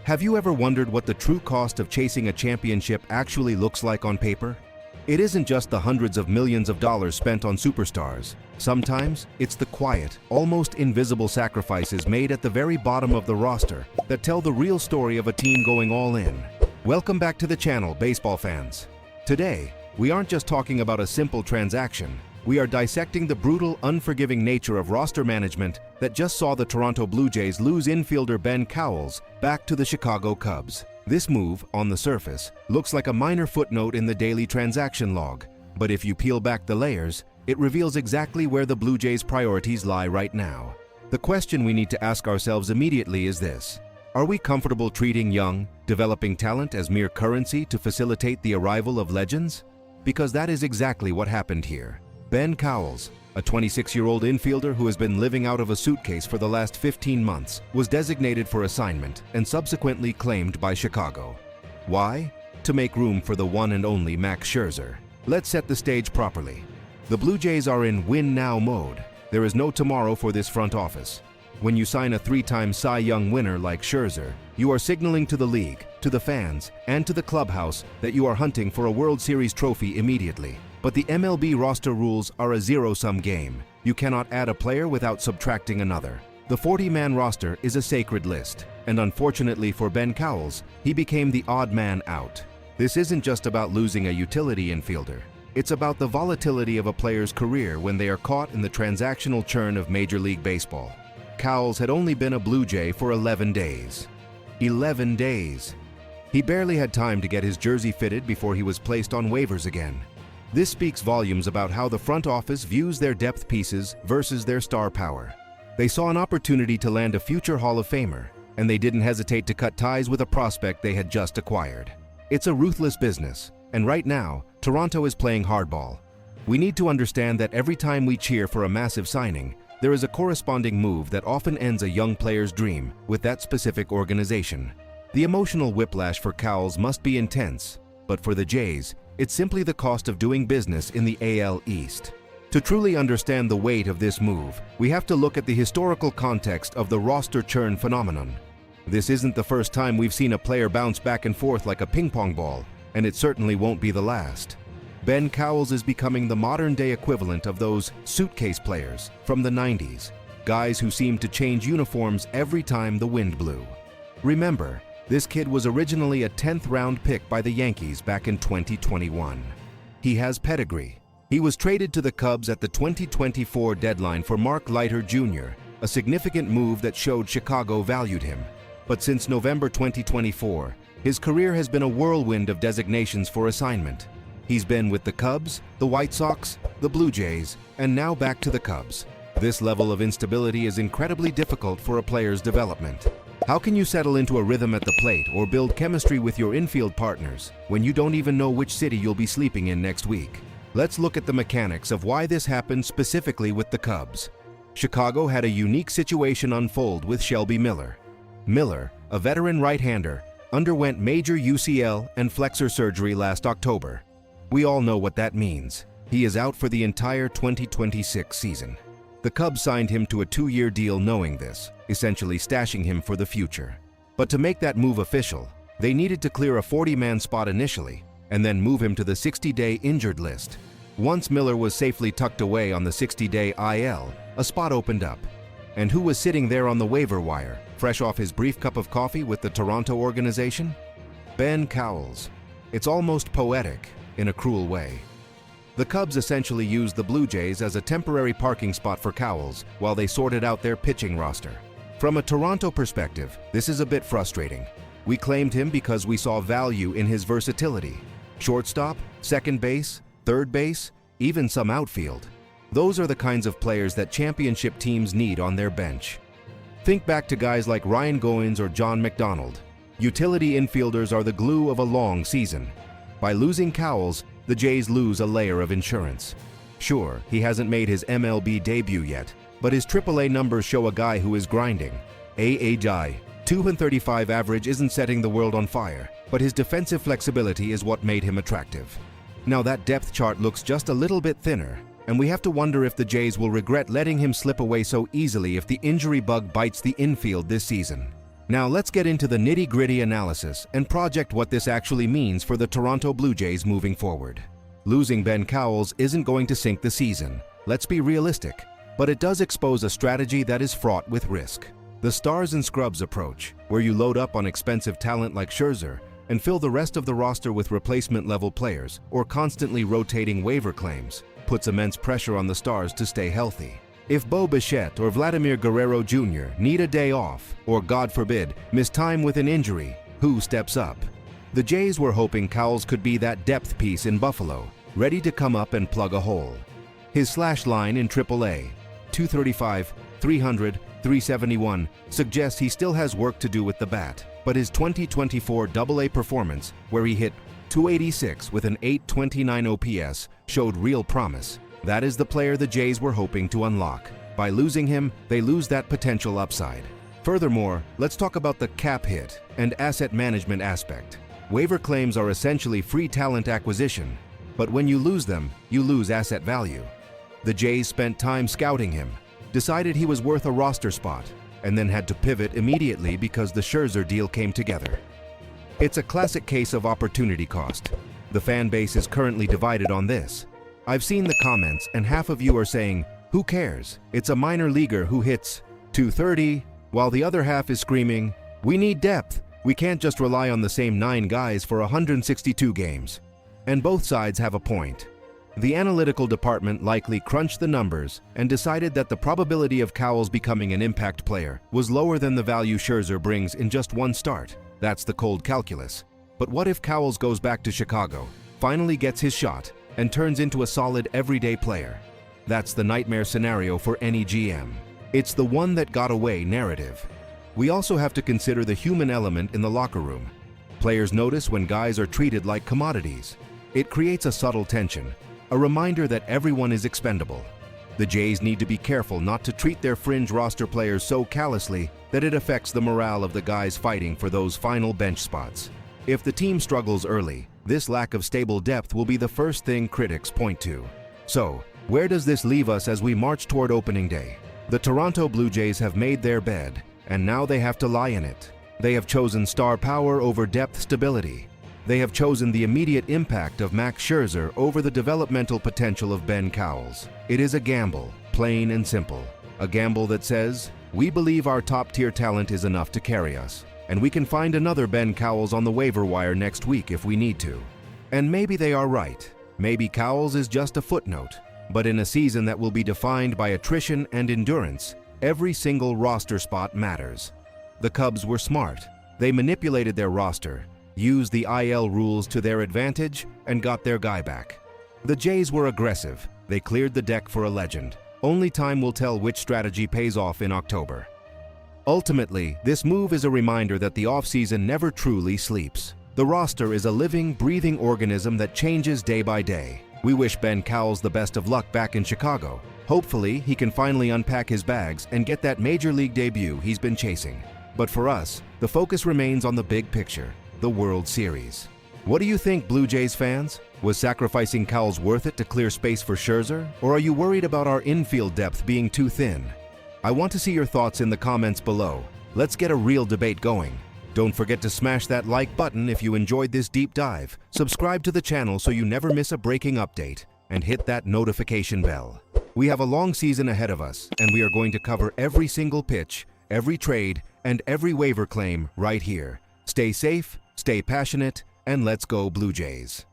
Have you ever wondered what the true cost of chasing a championship actually looks like on paper? It isn't just the hundreds of millions of dollars spent on superstars. Sometimes, it's the quiet, almost invisible sacrifices made at the very bottom of the roster that tell the real story of a team going all in. Welcome back to the channel, baseball fans. Today, we aren't just talking about a simple transaction. We are dissecting the brutal, unforgiving nature of roster management that just saw the Toronto Blue Jays lose infielder Ben Cowles back to the Chicago Cubs. This move, on the surface, looks like a minor footnote in the daily transaction log, but if you peel back the layers, it reveals exactly where the Blue Jays' priorities lie right now. The question we need to ask ourselves immediately is this: are we comfortable treating young, developing talent as mere currency to facilitate the arrival of legends? Because that is exactly what happened here. Ben Cowles, a 26-year-old infielder who has been living out of a suitcase for the last 15 months, was designated for assignment and subsequently claimed by Chicago. Why? To make room for the one and only Max Scherzer. Let's set the stage properly. The Blue Jays are in win-now mode. There is no tomorrow for this front office. When you sign a three-time Cy Young winner like Scherzer, you are signaling to the league, to the fans, and to the clubhouse that you are hunting for a World Series trophy immediately. But the MLB roster rules are a zero-sum game. You cannot add a player without subtracting another. The 40-man roster is a sacred list, and unfortunately for Ben Cowles, he became the odd man out. This isn't just about losing a utility infielder. It's about the volatility of a player's career when they are caught in the transactional churn of Major League Baseball. Cowles had only been a Blue Jay for 11 days. 11 days. He barely had time to get his jersey fitted before he was placed on waivers again. This speaks volumes about how the front office views their depth pieces versus their star power. They saw an opportunity to land a future Hall of Famer, and they didn't hesitate to cut ties with a prospect they had just acquired. It's a ruthless business, and right now, Toronto is playing hardball. We need to understand that every time we cheer for a massive signing, there is a corresponding move that often ends a young player's dream with that specific organization. The emotional whiplash for Cowles must be intense, but for the Jays, it's simply the cost of doing business in the AL East. To truly understand the weight of this move, we have to look at the historical context of the roster churn phenomenon. This isn't the first time we've seen a player bounce back and forth like a ping-pong ball, and it certainly won't be the last. Ben Cowles is becoming the modern-day equivalent of those suitcase players from the 90s, guys who seemed to change uniforms every time the wind blew. Remember, this kid was originally a 10th-round pick by the Yankees back in 2021. He has pedigree. He was traded to the Cubs at the 2024 deadline for Mark Leiter Jr., a significant move that showed Chicago valued him. But since November 2024, his career has been a whirlwind of designations for assignment. He's been with the Cubs, the White Sox, the Blue Jays, and now back to the Cubs. This level of instability is incredibly difficult for a player's development. How can you settle into a rhythm at the plate or build chemistry with your infield partners when you don't even know which city you'll be sleeping in next week? Let's look at the mechanics of why this happened specifically with the Cubs. Chicago had a unique situation unfold with Shelby Miller. Miller, a veteran right-hander, underwent major UCL and flexor surgery last October. We all know what that means. He is out for the entire 2026 season. The Cubs signed him to a 2-year deal knowing this, essentially stashing him for the future. But to make that move official, they needed to clear a 40-man spot initially, and then move him to the 60-day injured list. Once Miller was safely tucked away on the 60-day IL, a spot opened up. And who was sitting there on the waiver wire, fresh off his brief cup of coffee with the Toronto organization? Ben Cowles. It's almost poetic, in a cruel way. The Cubs essentially used the Blue Jays as a temporary parking spot for Cowles while they sorted out their pitching roster. From a Toronto perspective, this is a bit frustrating. We claimed him because we saw value in his versatility. Shortstop, second base, third base, even some outfield. Those are the kinds of players that championship teams need on their bench. Think back to guys like Ryan Goins or John McDonald. Utility infielders are the glue of a long season. By losing Cowles, the Jays lose a layer of insurance. Sure, he hasn't made his MLB debut yet, but his AAA numbers show a guy who is grinding. AAJ, 235 average isn't setting the world on fire, but his defensive flexibility is what made him attractive. Now that depth chart looks just a little bit thinner, and we have to wonder if the Jays will regret letting him slip away so easily if the injury bug bites the infield this season. Now let's get into the nitty-gritty analysis and project what this actually means for the Toronto Blue Jays moving forward. Losing Ben Cowles isn't going to sink the season, let's be realistic, but it does expose a strategy that is fraught with risk. The stars and scrubs approach, where you load up on expensive talent like Scherzer and fill the rest of the roster with replacement-level players or constantly rotating waiver claims, puts immense pressure on the stars to stay healthy. If Bo Bichette or Vladimir Guerrero Jr. need a day off, or God forbid, miss time with an injury, who steps up? The Jays were hoping Cowles could be that depth piece in Buffalo, ready to come up and plug a hole. His slash line in AAA, 235, 300, 371, suggests he still has work to do with the bat, but his 2024 AA performance, where he hit .286 with an .829 OPS, showed real promise. That is the player the Jays were hoping to unlock. By losing him, they lose that potential upside. Furthermore, let's talk about the cap hit and asset management aspect. Waiver claims are essentially free talent acquisition, but when you lose them, you lose asset value. The Jays spent time scouting him, decided he was worth a roster spot, and then had to pivot immediately because the Scherzer deal came together. It's a classic case of opportunity cost. The fan base is currently divided on this. I've seen the comments and half of you are saying, who cares? It's a minor leaguer who hits .230, while the other half is screaming, we need depth. We can't just rely on the same 9 guys for 162 games. And both sides have a point. The analytical department likely crunched the numbers and decided that the probability of Cowles becoming an impact player was lower than the value Scherzer brings in just one start. That's the cold calculus. But what if Cowles goes back to Chicago, finally gets his shot, and turns into a solid everyday player? That's the nightmare scenario for any GM. It's the one that got away narrative. We also have to consider the human element in the locker room. Players notice when guys are treated like commodities. It creates a subtle tension, a reminder that everyone is expendable. The Jays need to be careful not to treat their fringe roster players so callously that it affects the morale of the guys fighting for those final bench spots. If the team struggles early, this lack of stable depth will be the first thing critics point to. So, where does this leave us as we march toward opening day? The Toronto Blue Jays have made their bed, and now they have to lie in it. They have chosen star power over depth stability. They have chosen the immediate impact of Max Scherzer over the developmental potential of Ben Cowles. It is a gamble, plain and simple. A gamble that says, we believe our top-tier talent is enough to carry us, and we can find another Ben Cowles on the waiver wire next week if we need to. And maybe they are right. Maybe Cowles is just a footnote. But in a season that will be defined by attrition and endurance, every single roster spot matters. The Cubs were smart. They manipulated their roster, used the IL rules to their advantage, and got their guy back. The Jays were aggressive. They cleared the deck for a legend. Only time will tell which strategy pays off in October. Ultimately, this move is a reminder that the offseason never truly sleeps. The roster is a living, breathing organism that changes day by day. We wish Ben Cowles the best of luck back in Chicago. Hopefully, he can finally unpack his bags and get that major league debut he's been chasing. But for us, the focus remains on the big picture, the World Series. What do you think, Blue Jays fans? Was sacrificing Cowles worth it to clear space for Scherzer? Or are you worried about our infield depth being too thin? I want to see your thoughts in the comments below. Let's get a real debate going. Don't forget to smash that like button if you enjoyed this deep dive. Subscribe to the channel so you never miss a breaking update, and hit that notification bell. We have a long season ahead of us, and we are going to cover every single pitch, every trade, and every waiver claim right here. Stay safe, stay passionate, and let's go Blue Jays.